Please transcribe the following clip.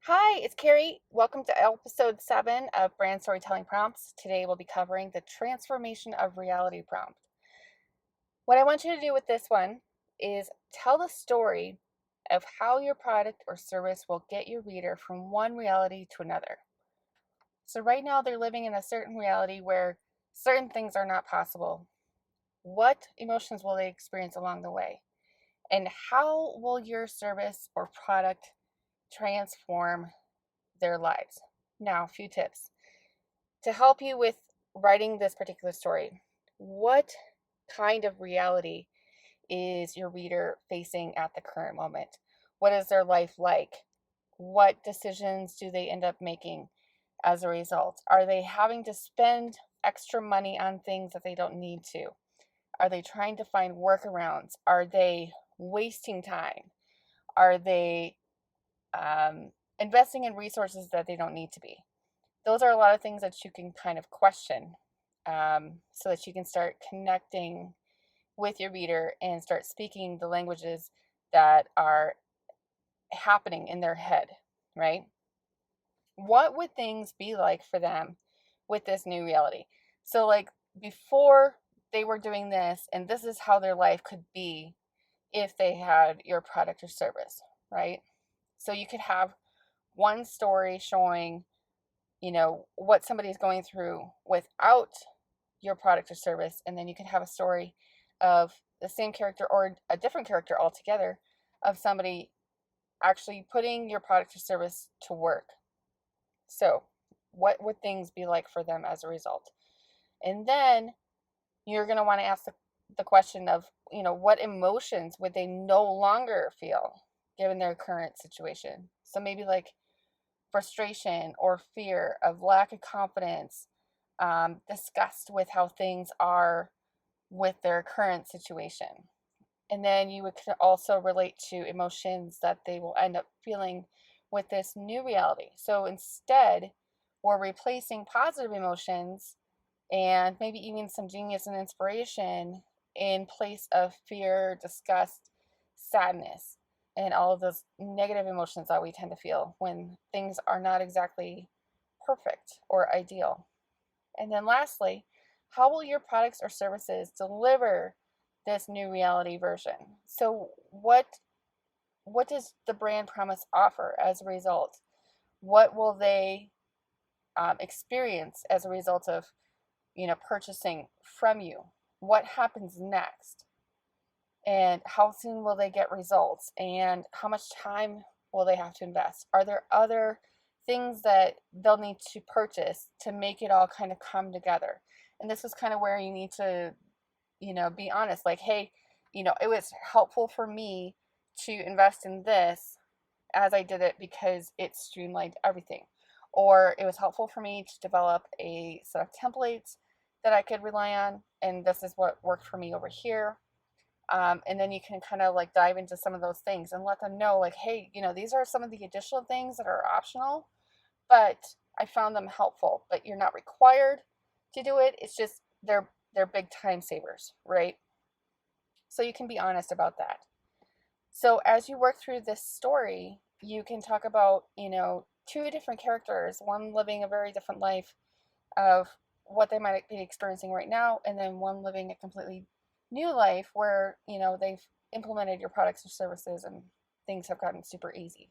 Hi, it's Carrie. Welcome to episode 7 of Brand Storytelling Prompts. Today we'll be covering the transformation of reality prompt. What I want you to do with this one is tell the story of how your product or service will get your reader from one reality to another. So, right now they're living in a certain reality where certain things are not possible. What emotions will they experience along the way? And how will your service or product transform their lives? Now, a few tips to help you with writing this particular story. What kind of reality is your reader facing at the current moment? What is their life like? What decisions do they end up making as a result? Are they having to spend extra money on things that they don't need to? Are they trying to find workarounds? Are they wasting time? Are they investing in resources that they don't need to be? Those are a lot of things that you can kind of question, so that you can start connecting with your reader and start speaking the languages that are happening in their head, right? What would things be like for them with this new reality? So, like before they were doing this, and this is how their life could be if they had your product or service, right? So, you could have one story showing what somebody's going through without your product or service, and then you can have a story of the same character or a different character altogether of somebody actually putting your product or service to work. So what would things be like for them as a result? And then you're going to want to ask the question of, what emotions would they no longer feel given their current situation? So maybe like frustration or fear, of lack of confidence, disgust with how things are with their current situation. And then you would also relate to emotions that they will end up feeling with this new reality. So instead, we're replacing positive emotions and maybe even some genius and inspiration in place of fear, disgust, sadness, and all of those negative emotions that we tend to feel when things are not exactly perfect or ideal. And then lastly, how will your products or services deliver this new reality version? So what does the brand promise offer as a result? What will they experience as a result of purchasing from you? What happens next? And how soon will they get results? And how much time will they have to invest? Are there other things that they'll need to purchase to make it all kind of come together? And this is kind of where you need to, be honest, like, hey, it was helpful for me to invest in this as I did it because it streamlined everything. Or it was helpful for me to develop a set of templates that I could rely on, and this is what worked for me over here. And then you can kind of like dive into some of those things and let them know, like, hey, these are some of the additional things that are optional, but I found them helpful. But you're not required to do it. It's just they're big time savers, right? So you can be honest about that. So as you work through this story, you can talk about, two different characters, one living a very different life of what they might be experiencing right now, and then one living a completely new life where, they've implemented your products or services and things have gotten super easy.